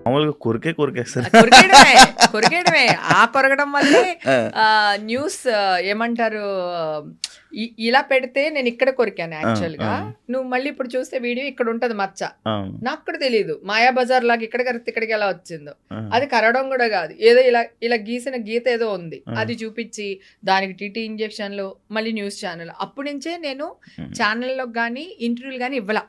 మామూలుగా కొరికేస్తారు. కొరికేయడమే. ఆ కొరకడం వల్లే న్యూస్ ఏమంటారు, ఇలా పెడితే నేను ఇక్కడ కొరికాను యాక్చువల్గా. నువ్వు మళ్ళీ ఇప్పుడు చూస్తే వీడియో ఇక్కడ ఉంటది మచ్చ. నాకు కూడా తెలియదు మాయా బజార్ లాగా ఇక్కడ కరెక్ట్ ఇక్కడికి ఎలా వచ్చిందో. అది కరవడం కూడా కాదు, ఏదో ఇలా ఇలా గీసిన గీత ఏదో ఉంది, అది చూపించి దానికి టీటీ ఇంజెక్షన్లు, మళ్ళీ న్యూస్ ఛానల్. అప్పటి నుంచే నేను ఛానల్లో కానీ ఇంటర్వ్యూలు కానీ ఇవ్వాల.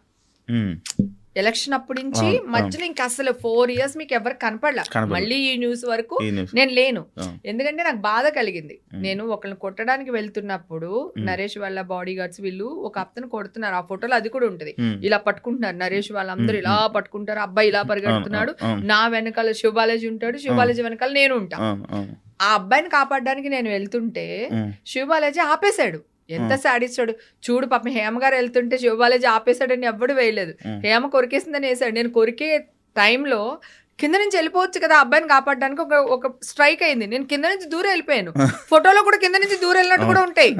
ఎలక్షన్ అప్పటి నుంచి మధ్యలో ఇంకా అసలు 4 years మీకు ఎవరు కనపడలా. మళ్ళీ ఈ న్యూస్ వరకు నేను లేను. ఎందుకంటే నాకు బాధ కలిగింది. నేను ఒకరిని కొట్టడానికి వెళ్తున్నప్పుడు నరేష్ వాళ్ళ బాడీ గార్డ్స్ వీళ్ళు ఒక అతను కొడుతున్నారు, ఆ ఫోటోలో అది కూడా ఉంటది. ఇలా పట్టుకుంటున్నారు నరేష్ వాళ్ళందరూ, ఇలా పట్టుకుంటారు, అబ్బాయి ఇలా పరిగెడుతున్నాడు, నా వెనకాల శివబాలాజీ ఉంటాడు, శివబాలాజీ వెనకాల నేను ఉంటా. ఆ అబ్బాయిని కాపాడడానికి నేను వెళ్తుంటే శివబాలాజీ ఆపేశాడు. ఎంత సాడిస్తాడు చూడు. పాపం హేమ గారు వెళ్తుంటే శివబాలాజీ ఆపేశాడని ఎవ్వడు వేయలేదు, హేమ కొరికేసిందని వేసాడు. నేను కొరికే టైంలో కింద నుంచి వెళ్ళిపోవచ్చు కదా అబ్బాయిని కాపాడడానికి, ఒక స్ట్రైక్ అయింది. నేను కింద నుంచి దూరం వెళ్ళిపోయాను. ఫోటోలో కూడా కింద నుంచి దూరం వెళ్ళినట్టు కూడా ఉంటాయి.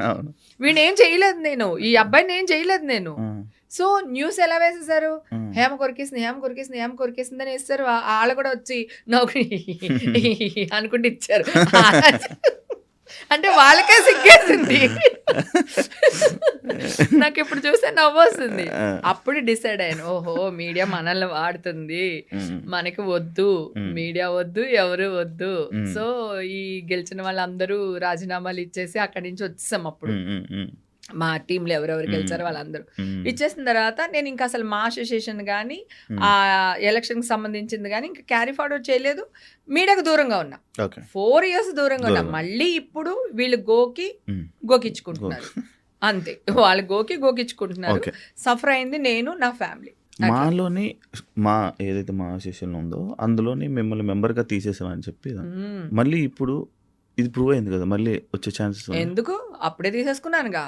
వీడిని ఏం చేయలేదు నేను, ఈ అబ్బాయిని ఏం చేయలేదు నేను. సో న్యూస్ ఎలా వేసేసారు, హేమ కొరికేసింది, హేమ కొరికేసింది, హేమ కొరికేసింది అని వేస్తారు. వాళ్ళు కూడా వచ్చి నవ్వు అనుకుంటే ఇచ్చారు. అంటే వాళ్ళకే సిగ్గేసింది. నాకు ఇప్పుడు చూస్తే నవ్వు వస్తుంది. అప్పుడు డిసైడ్ అయ్యాను, ఓహో మీడియా మనల్ని వాడుతుంది, మనకి వద్దు మీడియా వద్దు, ఎవరు వద్దు. సో ఈ గెలిచిన వాళ్ళందరూ రాజీనామాలు ఇచ్చేసి అక్కడి నుంచి వచ్చేసాం. అప్పుడు మా టీంలో ఎవరెవరు గెలిచారో వాళ్ళందరూ ఇచ్చేసిన తర్వాత నేను ఇంకా అసలు మా అసోసియేషన్ కానీ ఆ ఎలక్షన్కి సంబంధించింది కానీ ఇంకా క్యారీ ఫార్వర్డ్ చేయలేదు. మీడియాకు దూరంగా ఉన్నా, 4 years దూరంగా ఉన్నా. మళ్ళీ ఇప్పుడు వీళ్ళు గోకిచ్చుకుంటున్నారు అంతే. వాళ్ళు గోకిచ్చుకుంటున్నారు. సఫర్ అయింది నేను, నా ఫ్యామిలీ. మాలోని ఏదైతే మా అసోసియేషన్ ఉందో అందులోని మిమ్మల్ని మెంబర్గా తీసేసామని చెప్పి మళ్ళీ ఇప్పుడు ఇది ప్రూవ్ అయింది కదా, మళ్ళీ వచ్చే ఛాన్సెస్ ఎందుకు? అప్పుడే తీసేసుకున్నానుగా,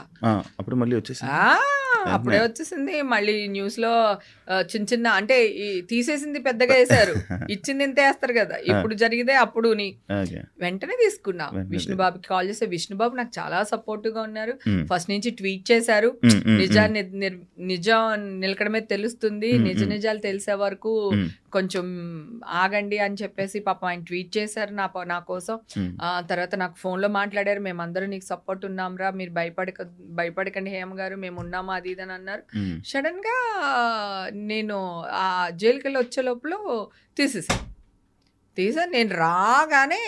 అప్పుడు మళ్ళీ వచ్చేసింది. అప్పుడే వచ్చేసింది. మళ్ళీ న్యూస్ లో చిన్న చిన్న అంటే తీసేసింది పెద్దగా వేశారు, ఇచ్చింది ఇంత వేస్తారు కదా. ఇప్పుడు జరిగితే అప్పుడు వెంటనే తీసుకున్నా. విష్ణుబాబుకి కాల్ చేస్తే విష్ణుబాబు నాకు చాలా సపోర్టివ్ గా ఉన్నారు. ఫస్ట్ నుంచి ట్వీట్ చేశారు, నిజం నిలకడమే తెలుస్తుంది, నిజాలు తెలిసే వరకు కొంచెం ఆగండి అని చెప్పేసి పాపం ఆయన ట్వీట్ చేశారు నా కోసం. తర్వాత నాకు ఫోన్ లో మాట్లాడారు, మేమందరూ నీకు సపోర్ట్ ఉన్నాంరా, మీరు భయపడకండి హేమ గారు, మేము ఉన్నామా అది ఇదని అన్నారు. సడన్ గా నేను ఆ జైలుకి వెళ్ళి వచ్చే లోపల తీసాను. నేను రాగానే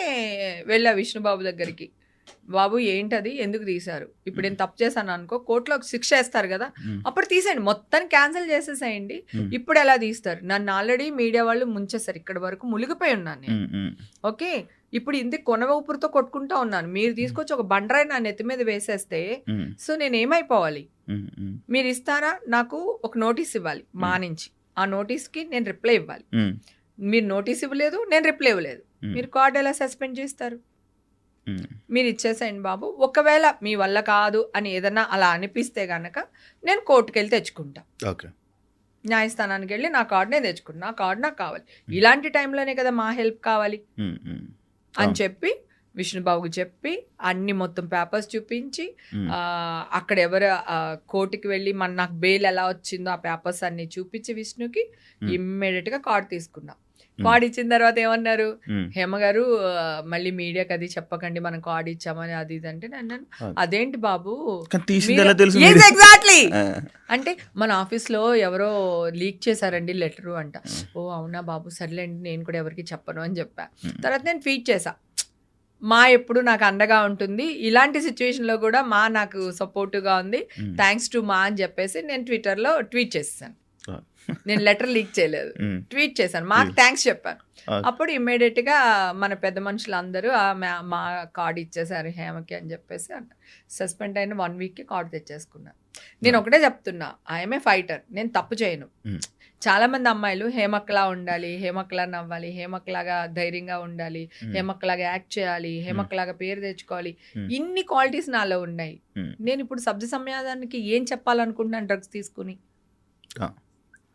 వెళ్ళా విష్ణుబాబు దగ్గరికి. బాబు ఏంటది, ఎందుకు తీశారు, ఇప్పుడు నేను తప్పు చేశాను అనుకో కోర్టులో శిక్ష వేస్తారు కదా, అప్పుడు తీసేయండి, మొత్తం క్యాన్సిల్ చేసేసేయండి. ఇప్పుడు ఎలా తీస్తారు? నన్ను ఆల్రెడీ మీడియా వాళ్ళు ముంచేస్తారు, ఇక్కడ వరకు మునిగిపోయి ఉన్నాను నేను. ఓకే, ఇప్పుడు ఇంత కొన ఊపిరితో కొట్టుకుంటా ఉన్నాను. మీరు తీసుకొచ్చి ఒక బండరాయి నా నెత్తి మీద వేసేస్తే సో నేను ఏమైపోవాలి? మీరు ఇస్తారా? నాకు ఒక నోటీస్ ఇవ్వాలి మా నుంచి, ఆ నోటీస్కి నేను రిప్లై ఇవ్వాలి. మీరు నోటీస్ ఇవ్వలేదు, నేను రిప్లై ఇవ్వలేదు, మీరు కార్డు ఎలా సస్పెండ్ చేస్తారు? మీరు ఇచ్చేసేయండి బాబు. ఒకవేళ మీ వల్ల కాదు అని ఏదన్నా అలా అనిపిస్తే గనక నేను కోర్టుకు వెళ్ళి తెచ్చుకుంటా, న్యాయస్థానానికి వెళ్ళి నా కార్డు నేను తెచ్చుకుంటా, నా కార్డు నాకు కావాలి. ఇలాంటి టైంలోనే కదా మా హెల్ప్ కావాలి అని చెప్పి విష్ణుబాబుకి చెప్పి అన్ని మొత్తం పేపర్స్ చూపించి అక్కడ ఎవరు కోర్టుకి వెళ్ళి నాకు బెయిల్ ఎలా వచ్చిందో ఆ పేపర్స్ అన్ని చూపించి విష్ణుకి ఇమ్మీడియట్ గా కార్డు తీసుకున్నా. కార్డు ఇచ్చిన తర్వాత ఏమన్నారు, హేమ గారు మళ్ళీ మీడియాకి అది చెప్పకండి మనం కార్డు ఇచ్చామని అది ఇది అంటే, అన్నాను అదేంటి బాబు ఎగ్జాక్ట్లీ అంటే మన ఆఫీస్ లో ఎవరో లీక్ చేశారండి లెటరు అంట. ఓ అవునా బాబు, సర్లేండి నేను కూడా ఎవరికి చెప్పను అని చెప్పా. తర్వాత నేను ట్వీట్ చేశా, మా ఎప్పుడు నాకు అండగా ఉంటుంది, ఇలాంటి సిచ్యువేషన్లో కూడా మా నాకు సపోర్టివ్గా ఉంది, థ్యాంక్స్ టు మా అని చెప్పేసి నేను ట్విట్టర్లో ట్వీట్ చేశాను. నేను లెటర్ లీక్ చేయలేదు, ట్వీట్ చేశాను, మాకు థ్యాంక్స్ చెప్పాను. అప్పుడు ఇమ్మీడియట్గా మన పెద్ద మనుషులు అందరూ మా కార్డు ఇచ్చేసారు హేమకి అని చెప్పేసి సస్పెండ్ అయిన 1 weekకి కార్డు తెచ్చేసుకున్నాను. నేను ఒకటే చెప్తున్నా, ఐఎమ్ ఏ ఫైటర్, నేను తప్పు చేయను. చాలా మంది అమ్మాయిలు హేమక్లా ఉండాలి, హేమక్లా నవ్వాలి, హేమక్లాగా ధైర్యంగా ఉండాలి, హేమక్లాగా యాక్ట్ చేయాలి, హేమక్లాగా పేరు తెచ్చుకోవాలి, ఇన్ని క్వాలిటీస్ నాలో ఉన్నాయి. నేను ఇప్పుడు సబ్జ సమాజానికి ఏం చెప్పాలనుకుంటున్నాను డ్రగ్స్ తీసుకుని?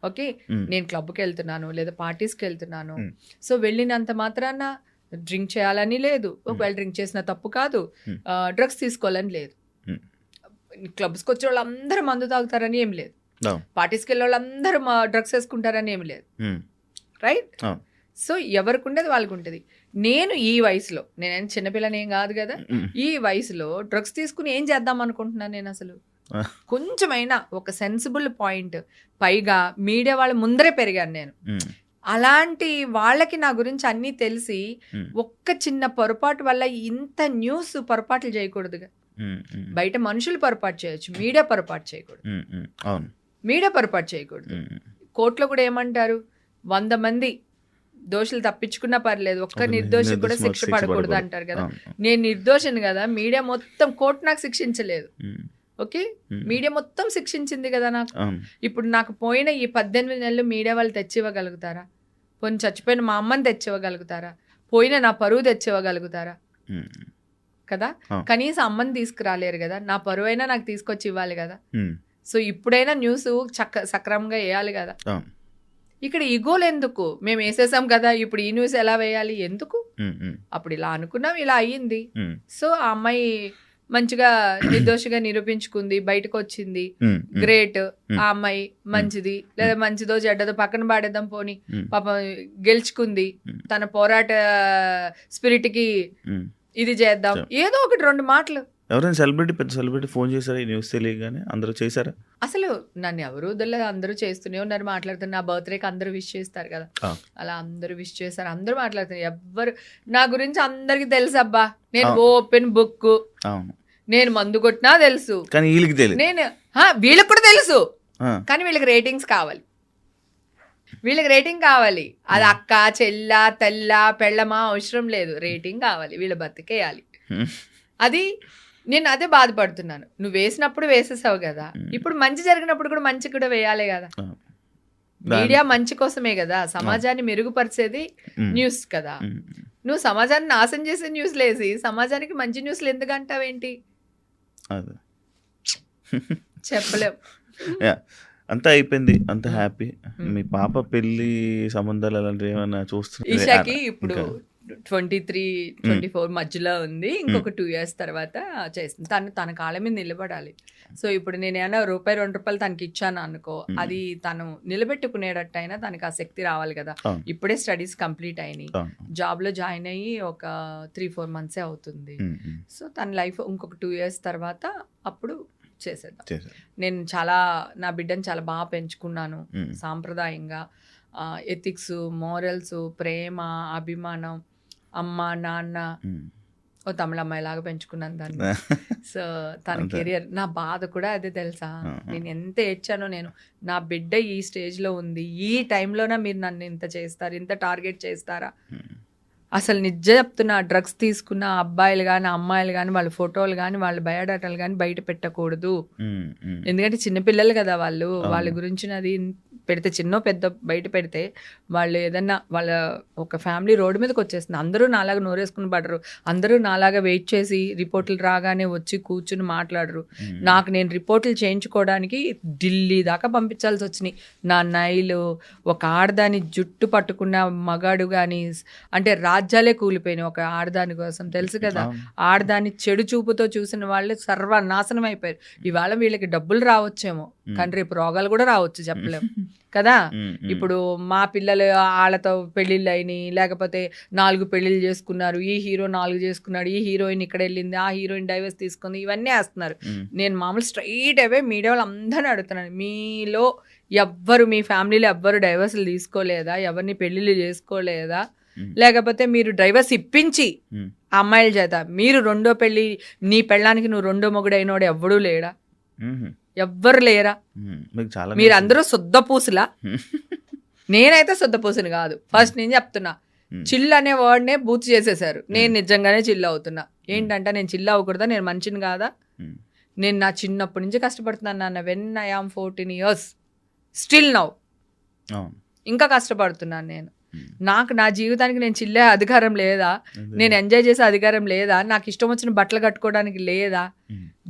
ఓకే, నేను క్లబ్కి వెళ్తున్నాను లేదా పార్టీస్కి వెళ్తున్నాను, సో వెళ్ళినంత మాత్రాన డ్రింక్ చేయాలని లేదు, ఒకవేళ డ్రింక్ చేసిన తప్పు కాదు, డ్రగ్స్ తీసుకోవాలని లేదు, క్లబ్స్కి వచ్చే వాళ్ళందరూ మందు తాగుతారని ఏం లేదు, పార్టీస్కి వెళ్ళే వాళ్ళందరూ డ్రగ్స్ వేసుకుంటారని ఏమి లేదు, రైట్? సో ఎవరికి ఉండేది వాళ్ళకు ఉంటుంది. నేను ఈ వయసులో, నేనేం చిన్నపిల్లని ఏం కాదు కదా, ఈ వయసులో డ్రగ్స్ తీసుకుని ఏం చేద్దాం అనుకుంటున్నాను నేను అసలు? కొంచెమైనా ఒక సెన్సిబుల్ పాయింట్, పైగా మీడియా వాళ్ళ ముందరే పెరిగాను నేను. అలాంటి వాళ్ళకి నా గురించి అన్నీ తెలిసి ఒక్క చిన్న పొరపాటు వల్ల ఇంత న్యూస్ పొరపాట్లు చేయకూడదుగా. బయట మనుషులు పొరపాటు చేయొచ్చు, మీడియా పొరపాటు చేయకూడదు. మీడియా పొరపాటు చేయకూడదు. కోర్టులో కూడా ఏమంటారు, 100 మంది దోషులు తప్పించుకున్నా పర్లేదు, ఒక్క నిర్దోషి కూడా శిక్ష పడకూడదు అంటారు కదా. నేను నిర్దోషిని కదా, మీడియా మొత్తం కోర్టు నాకు శిక్షించలేదు. ఓకే, మీడియా మొత్తం శిక్షించింది కదా నాకు. ఇప్పుడు నాకు పోయిన ఈ 18 నెలలు మీడియా వాళ్ళు తెచ్చివ్వగలుగుతారా? పోనీ చచ్చిపోయిన మా అమ్మని తెచ్చివ్వగలుగుతారా? పోయిన నా పరువు తెచ్చివ్వగలుగుతారా? కదా, కనీసం అమ్మని తీసుకురాలేరు కదా, నా పరువు అయినా నాకు తీసుకొచ్చి ఇవ్వాలి కదా. సో ఇప్పుడైనా న్యూస్ సక్రమంగా వేయాలి కదా. ఇక్కడ ఈగోలు ఎందుకు? మేము వేసేసాం కదా, ఇప్పుడు ఈ న్యూస్ ఎలా వేయాలి ఎందుకు? అప్పుడు ఇలా అనుకున్నాం, ఇలా అయ్యింది. సో ఆ అమ్మాయి మంచిగా నిర్దోషిగా నిరూపించుకుంది, బయటకు వచ్చింది, గ్రేట్. ఆ అమ్మాయి మంచిది, లేదా మంచిదో చెడ్డదో పక్కన పాడేద్దాం, పోని పాపం గెలుచుకుంది. తన పోరాట స్పిరిట్ కి ఇది చేద్దాం, ఏదో ఒకటి 2 మాటలు. ఎవరైనా సెలబ్రిటీ, పెద్ద సెలబ్రిటీ ఫోన్ చేశారా ఈ న్యూస్ తెలియగానే? అందరూ చేశారా? అసలు నన్ను ఎవరు వదలలేదు, అందరూ చేస్తూనే ఉన్నారు, మాట్లాడుతున్నారు. నా బర్త్డేకి అందరూ విష్ చేస్తారు కదా, అలా అందరూ విష్ చేస్తారు, అందరూ మాట్లాడుతున్నారు. ఎవ్వరు నా గురించి అందరికి తెలుసు అబ్బా, నేను ఓపెన్ బుక్. నేను మందు కొట్టినా తెలుసు, కానీ వీళ్ళకి తెలియదు. నేను వీళ్ళకి కూడా తెలుసు, కానీ వీళ్ళకి రేటింగ్స్ కావాలి. వీళ్ళకి రేటింగ్ కావాలి. అది అక్క, చెల్ల, తెల్ల, పెళ్ళమా అవసరం లేదు, రేటింగ్ కావాలి, వీళ్ళ బతికేయాలి. అది నేను అదే బాధపడుతున్నాను. నువ్వు వేసినప్పుడు వేసేసావు కదా, ఇప్పుడు మంచి జరిగినప్పుడు కూడా మంచి కూడా వేయాలి కదా. మీడియా మంచి కోసమే కదా, సమాజాన్ని మెరుగుపరిచేది న్యూస్ కదా. నువ్వు సమాజాన్ని నాశనం చేసే న్యూస్లు వేసి సమాజానికి మంచి న్యూస్లు ఎందుకు అంటావేంటి? చెప్పలేం. అంతా అయిపోయింది, అంత హ్యాపీ. మీ పాప పెళ్లి సంబంధాలు అలాంటివి ఏమైనా చూస్తున్నా? ఈషాకి ఇప్పుడు 23-24 మధ్యలో ఉంది. ఇంకొక 2 years తర్వాత చేస్తుంది. తన కాళ్ళ మీద నిలబడాలి. సో ఇప్పుడు నేను ఏమైనా ₹1-2 తనకి ఇచ్చాను అనుకో, అది తను నిలబెట్టుకునేటట్టయినా తనకి ఆ శక్తి రావాలి కదా. ఇప్పుడే స్టడీస్ కంప్లీట్ అయినాయి, జాబ్లో జాయిన్ అయ్యి ఒక 3-4 months అవుతుంది. సో తన లైఫ్ ఇంకొక 2 years తర్వాత అప్పుడు చేసేద్దాం. నేను నా బిడ్డను చాలా బాగా పెంచుకున్నాను, సాంప్రదాయంగా. ఎథిక్స్, మోరల్స్, ప్రేమ, అభిమానం, అమ్మ నాన్న, ఓ తమిళ అమ్మాయిలాగా పెంచుకున్నాను దాన్ని. సో తన కెరియర్, నా బాధ కూడా అదే తెలుసా. నేను ఎంత ఏడ్చానో. నేను నా బిడ్డ ఈ స్టేజ్లో ఉంది, ఈ టైంలోనే మీరు నన్ను ఇంత చేస్తారు, ఇంత టార్గెట్ చేస్తారా? అసలు నిజం చెప్తున్నా, డ్రగ్స్ తీసుకున్న అబ్బాయిలు కానీ అమ్మాయిలు కానీ వాళ్ళ ఫోటోలు కానీ వాళ్ళ బయోడాటాలు కానీ బయట పెట్టకూడదు. ఎందుకంటే చిన్నపిల్లలు కదా వాళ్ళు, వాళ్ళ గురించి అది పెడితే, చిన్న పెద్ద బయట పెడితే వాళ్ళు ఏదన్నా వాళ్ళ ఒక ఫ్యామిలీ రోడ్డు మీదకి వచ్చేస్తుంది. అందరూ నాలాగా నోరేసుకుని పడరు, అందరూ నాలాగా వెయిట్ చేసి రిపోర్ట్లు రాగానే వచ్చి కూర్చుని మాట్లాడరు. నేను రిపోర్ట్లు చేయించుకోవడానికి ఢిల్లీ దాకా పంపించాల్సి వచ్చినాయి. నా నైలు, ఒక ఆడదాని జుట్టు పట్టుకున్న మగాడు కానీ, అంటే రాజ్యాలే కూలిపోయినాయి ఒక ఆడదాని కోసం, తెలుసు కదా. ఆడదాన్ని చెడు చూపుతో చూసిన వాళ్ళే సర్వనాశనం అయిపోయారు. ఇవాళ వీళ్ళకి డబ్బులు రావచ్చేమో, కానీ రేపు రోగాలు కూడా రావచ్చు, చెప్పలేము కదా. ఇప్పుడు మా పిల్లలు వాళ్ళతో పెళ్ళిళ్ళు అయినాయి, లేకపోతే 4 పెళ్ళిళ్ళు చేసుకున్నారు, ఈ హీరో 4 చేసుకున్నాడు, ఈ హీరోయిన్ ఇక్కడ వెళ్ళింది, ఆ హీరోయిన్ డైవర్స్ తీసుకుంది, ఇవన్నీ వేస్తున్నారు. నేను మామూలు స్ట్రైట్ అవే మీడియా వాళ్ళు అందరినీ అడుగుతున్నాను, మీలో ఎవ్వరు, మీ ఫ్యామిలీలో ఎవ్వరు డైవర్స్లు తీసుకోలేదా? ఎవరిని పెళ్ళిళ్ళు చేసుకోలేదా? లేకపోతే మీరు డైవర్స్ ఇప్పించి అమ్మాయిల చేత మీరు 2వ పెళ్ళి, నీ పెళ్ళానికి నువ్వు 2వ మొగుడైనోడు ఎవ్వడూ లేడా? ఎవ్వరు లేరా? మీరు అందరూ శుద్ధ పూసులా? నేనైతే శుద్ధ పూసుని కాదు. ఫస్ట్ నేను చెప్తున్నా, చిల్ అనే వర్డ్నే బూత్ చేసేసారు. నేను నిజంగానే చిల్ అవుతున్నా. ఏంటంటే నేను చిల్ అవ్వకూడదా? నేను మంచిని కాదా? నేను నా చిన్నప్పటి నుంచి కష్టపడుతున్నాను నాన్న. When I am 14 years still now ఇంకా కష్టపడుతున్నాను నేను. నా జీవితానికి నేను చిల్లే అధికారం లేదా? నేను ఎంజాయ్ చేసే అధికారం లేదా? నాకు ఇష్టం వచ్చిన బట్టలు కట్టుకోవడానికి లేదా?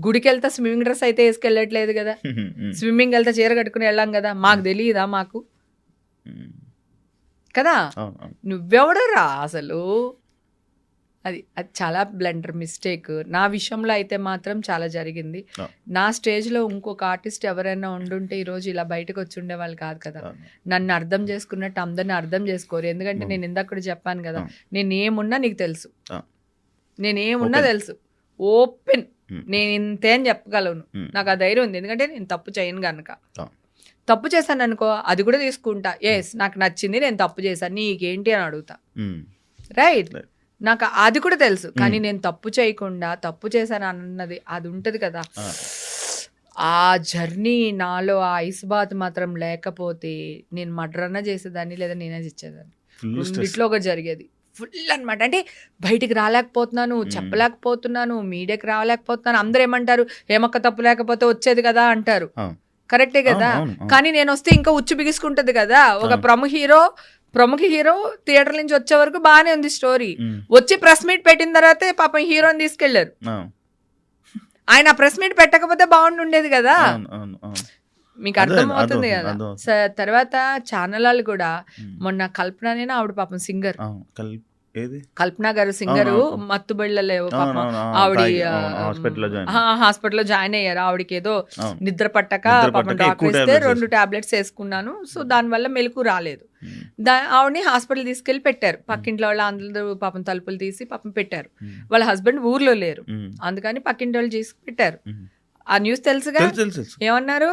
గుడికి వెళ్తే స్విమ్మింగ్ డ్రెస్ అయితే వేసుకెళ్ళట్లేదు కదా, స్విమ్మింగ్ వెళ్తే చీర కట్టుకుని వెళ్ళాం కదా. మాకు తెలియదా? మాకు కదా. నువ్వెవడరా అసలు? అది చాలా బ్లండర్ మిస్టేక్. నా విషయంలో అయితే మాత్రం చాలా జరిగింది. ఆ. నా స్టేజ్లో ఇంకొక ఆర్టిస్ట్ ఎవరైనా ఉండుంటే ఈరోజు ఇలా బయటకు వచ్చి ఉండేవాళ్ళు కాదు కదా. నన్ను అర్థం చేసుకున్నట్టు అందరిని అర్థం చేసుకోరు. ఎందుకంటే నేను ఇందాక కూడా చెప్పాను కదా, నేను ఏమున్నా నీకు తెలుసు, నేను ఏమున్నా తెలుసు, ఓపెన్, నేను ఇంతే అని చెప్పగలను. నాకు ఆ ధైర్యం ఉంది, ఎందుకంటే నేను తప్పు చేయను కనుక. తప్పు చేశాను అనుకో, అది కూడా తీసుకుంటా. ఎస్, నాకు నచ్చింది, నేను తప్పు చేశాను, నీకేంటి అని అడుగుతా. రైట్, నాకు అది కూడా తెలుసు. కానీ నేను తప్పు చేయకుండా తప్పు చేశాను అన్నది అది ఉంటుంది కదా, ఆ జర్నీ నాలో ఆ ఐస్ బాత్ మాత్రం లేకపోతే నేను మర్డర్ అన్నా చేసేదాన్ని, లేదా నేనే ఇచ్చేదాన్ని. రెండిట్లో ఒకటి జరిగేది ఫుల్ అనమాట. అంటే బయటికి రాలేకపోతున్నాను, చెప్పలేకపోతున్నాను, మీడియాకి రాలేకపోతున్నాను. అందరూ ఏమంటారు, ఏమక్క తప్పు లేకపోతే వచ్చేది కదా అంటారు. కరెక్టే కదా. కానీ నేను వస్తే ఇంకా ఉచ్చు బిగుసుకుంటది కదా. ఒక ప్రముఖ హీరో థియేటర్ నుంచి వచ్చే వరకు బాగానే ఉంది స్టోరీ. వచ్చి ప్రెస్ మీట్ పెట్టిన తర్వాత పాపం హీరోని తీసుకెళ్లారు. ఆయన ప్రెస్ మీట్ పెట్టకపోతే బాగుండుండేది కదా. మీకు అర్థం అవుతుంది కదా. తర్వాత ఛానల్ వాళ్ళు కూడా మొన్న కల్పన, ఆవిడ పాపం సింగర్, కల్పన గారు సింగరు, మత్తుబళ్ళలేవు పాపం ఆవిడ హాస్పిటల్లో జాయిన్ అయ్యారు. ఆవిడకి ఏదో నిద్ర పట్టక పాపం డాక్టర్ ఇస్తే 2 టాబ్లెట్స్ వేసుకున్నాను, సో దానివల్ల మెలకు రాలేదు. ఆవిడని హాస్పిటల్ తీసుకెళ్లి పెట్టారు. పక్కింట్లో వాళ్ళు అందరూ పాపం తలుపులు తీసి పాపం పెట్టారు. వాళ్ళ హస్బెండ్ ఊర్లో లేరు, అందుకని పక్కింటి వాళ్ళు చేసి పెట్టారు. ఆ న్యూస్ తెలుసుగా. ఏమన్నారు,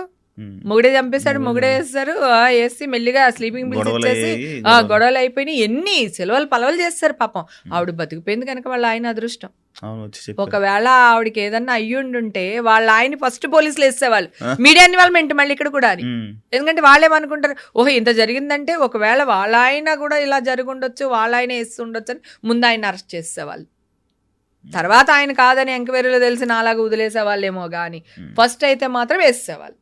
మొగుడే చంపేశాడు, మొగుడే వేస్తారు, వేసి మెల్లిగా స్లీపింగ్ బిల్స్ ఇచ్చేసి గొడవలు అయిపోయినాయి. ఎన్ని సెలవులు పలవలు చేస్తారు పాపం. ఆవిడ బతికిపోయింది కనుక వాళ్ళ ఆయన అదృష్టం. ఒకవేళ ఆవిడకి ఏదన్నా అయ్యుండుంటే వాళ్ళ ఆయన ఫస్ట్ పోలీసులు వేసేవాళ్ళు, మీడియా ఇన్వాల్వ్మెంట్ మళ్ళీ ఇక్కడ కూడా అని. ఎందుకంటే వాళ్ళేమనుకుంటారు, ఓహో ఇంత జరిగిందంటే ఒకవేళ వాళ్ళ ఆయన కూడా ఇలా జరుగుండొచ్చు, వాళ్ళ ఆయన వేస్తుండొచ్చు అని ముందు ఆయన అరెస్ట్ చేసేవాళ్ళు. తర్వాత ఆయన కాదని ఎంక్వైరీలో తెలిసి నాలాగా వదిలేసేవాళ్ళేమో కానీ ఫస్ట్ అయితే మాత్రం వేసేవాళ్ళు.